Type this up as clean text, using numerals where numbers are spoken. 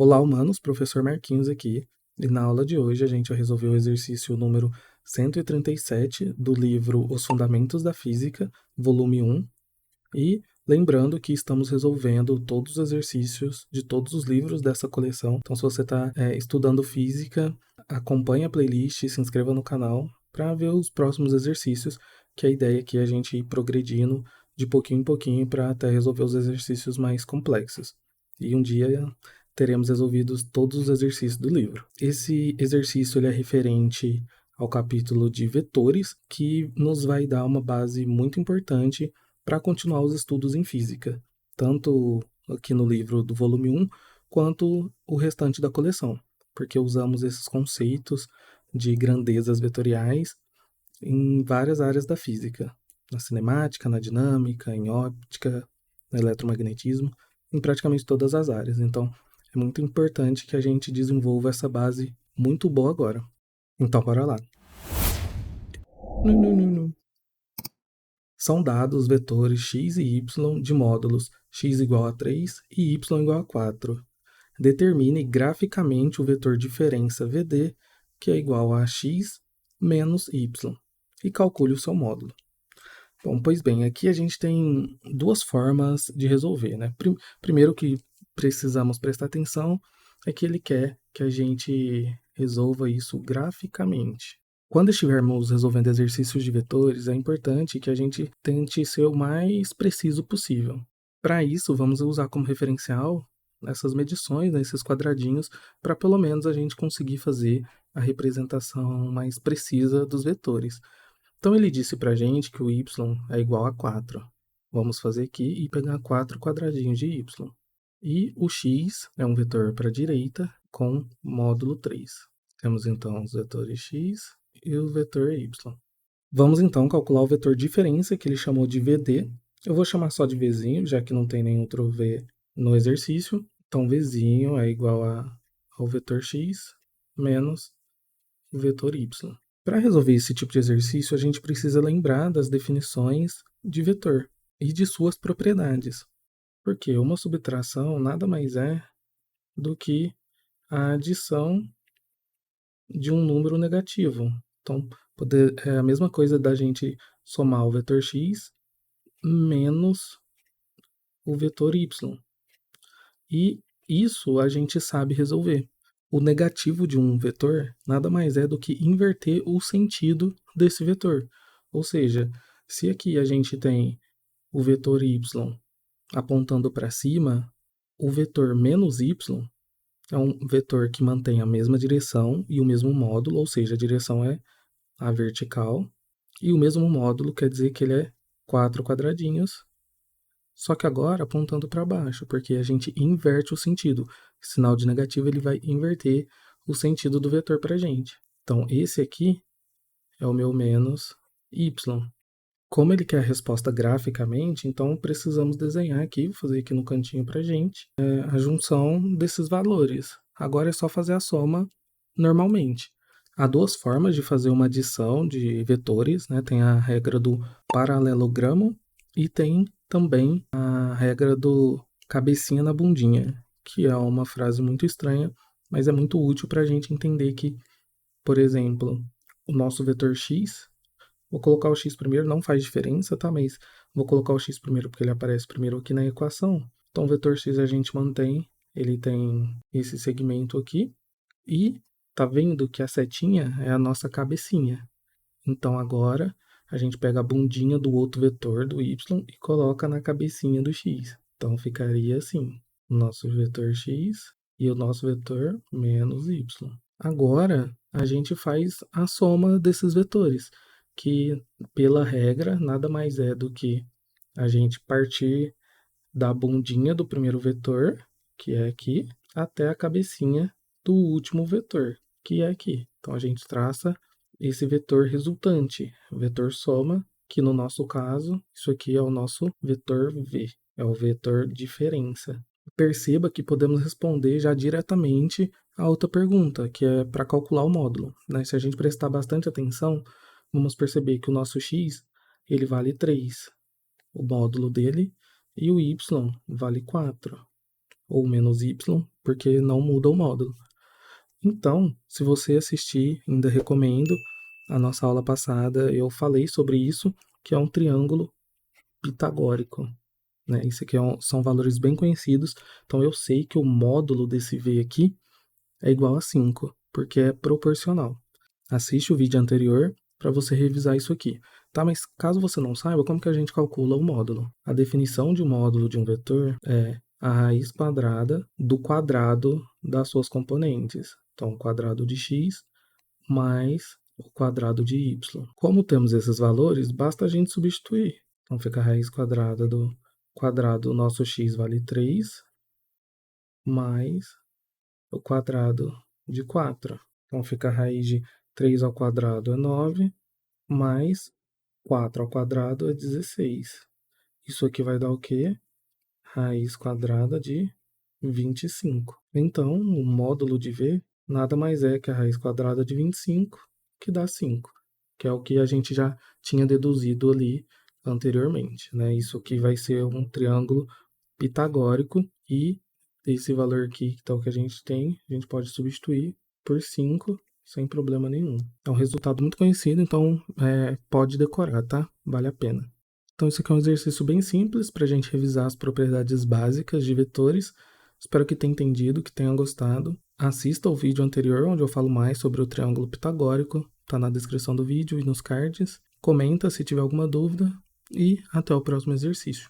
Olá, humanos, professor Marquinhos aqui. E na aula de hoje a gente resolveu o exercício número 137 do livro Os Fundamentos da Física, volume 1. E lembrando que estamos resolvendo todos os exercícios de todos os livros dessa coleção. Então, se você está estudando física, acompanhe a playlist e se inscreva no canal para ver os próximos exercícios, que a ideia aqui é a gente ir progredindo de pouquinho em pouquinho para até resolver os exercícios mais complexos. E um dia teremos resolvidos todos os exercícios do livro. Esse exercício ele é referente ao capítulo de vetores, que nos vai dar uma base muito importante para continuar os estudos em física, tanto aqui no livro do volume 1, quanto o restante da coleção, porque usamos esses conceitos de grandezas vetoriais em várias áreas da física, na cinemática, na dinâmica, em óptica, no eletromagnetismo, em praticamente todas as áreas. Então, é muito importante que a gente desenvolva essa base muito boa agora. Então, bora lá. São dados os vetores x e y de módulos x igual a 3 e y igual a 4. Determine graficamente o vetor diferença VD, que é igual a x menos y, e calcule o seu módulo. Bom, pois bem, aqui a gente tem duas formas de resolver, né? Primeiro que precisamos prestar atenção é que ele quer que a gente resolva isso graficamente. Quando estivermos resolvendo exercícios de vetores, é importante que a gente tente ser o mais preciso possível. Para isso, vamos usar como referencial essas medições, né, esses quadradinhos, para pelo menos a gente conseguir fazer a representação mais precisa dos vetores. Então ele disse para a gente que o y é igual a 4. Vamos fazer aqui e pegar 4 quadradinhos de y. E o x é um vetor para a direita com módulo 3. Temos então os vetores x e o vetor y. Vamos então calcular o vetor diferença, que ele chamou de VD. Eu vou chamar só de Vzinho, já que não tem nenhum outro V no exercício. Então Vzinho é igual ao vetor x menos o vetor y. Para resolver esse tipo de exercício, a gente precisa lembrar das definições de vetor e de suas propriedades. Porque uma subtração nada mais é do que a adição de um número negativo. Então, é a mesma coisa da gente somar o vetor x menos o vetor y. E isso a gente sabe resolver. O negativo de um vetor nada mais é do que inverter o sentido desse vetor. Ou seja, se aqui a gente tem o vetor y apontando para cima, o vetor menos y é um vetor que mantém a mesma direção e o mesmo módulo, ou seja, a direção é a vertical, e o mesmo módulo quer dizer que ele é 4 quadradinhos, só que agora apontando para baixo, porque a gente inverte o sentido. O sinal de negativo ele vai inverter o sentido do vetor para a gente. Então, esse aqui é o meu menos y. Como ele quer a resposta graficamente, então precisamos desenhar aqui, vou fazer aqui no cantinho para a gente, a junção desses valores. Agora é só fazer a soma normalmente. Há duas formas de fazer uma adição de vetores, né? Tem a regra do paralelogramo e tem também a regra do cabecinha na bundinha, que é uma frase muito estranha, mas é muito útil para a gente entender que, por exemplo, o nosso vetor x, vou colocar o x primeiro, não faz diferença, tá? Mas vou colocar o x primeiro porque ele aparece primeiro aqui na equação. Então, o vetor x a gente mantém, ele tem esse segmento aqui, e tá vendo que a setinha é a nossa cabecinha. Então, agora a gente pega a bundinha do outro vetor, do y, e coloca na cabecinha do x. Então, ficaria assim, o nosso vetor x e o nosso vetor menos y. Agora, a gente faz a soma desses vetores, que, pela regra, nada mais é do que a gente partir da bundinha do primeiro vetor, que é aqui, até a cabecinha do último vetor, que é aqui. Então, a gente traça esse vetor resultante, o vetor soma, que no nosso caso, isso aqui é o nosso vetor V, é o vetor diferença. Perceba que podemos responder já diretamente a outra pergunta, que é para calcular o módulo, né? Se a gente prestar bastante atenção, vamos perceber que o nosso x ele vale 3, o módulo dele, e o y vale 4. ou menos y, porque não muda o módulo. Então, se você assistir, ainda recomendo. A nossa aula passada eu falei sobre isso, que é um triângulo pitagórico. Né? Isso aqui são valores bem conhecidos, então eu sei que o módulo desse V aqui é igual a 5, porque é proporcional. Assiste o vídeo anterior para você revisar isso aqui. Tá, mas caso você não saiba, como que a gente calcula o módulo? A definição de módulo de um vetor é a raiz quadrada do quadrado das suas componentes. Então, o quadrado de x mais o quadrado de y. Como temos esses valores, basta a gente substituir. Então, fica a raiz quadrada do quadrado, nosso x vale 3, mais o quadrado de 4. Então, fica a raiz de 3 ao quadrado é 9, mais 4 ao quadrado é 16. Isso aqui vai dar o quê? Raiz quadrada de 25. Então, o módulo de V nada mais é que a raiz quadrada de 25, que dá 5, que é o que a gente já tinha deduzido ali anteriormente. Né? Isso aqui vai ser um triângulo pitagórico e esse valor aqui, que é o que a gente tem, a gente pode substituir por 5 sem problema nenhum. É um resultado muito conhecido, então pode decorar, tá? Vale a pena. Então, isso aqui é um exercício bem simples para a gente revisar as propriedades básicas de vetores. Espero que tenha entendido, que tenha gostado. Assista ao vídeo anterior, onde eu falo mais sobre o triângulo pitagórico. Está na descrição do vídeo e nos cards. Comenta se tiver alguma dúvida e até o próximo exercício.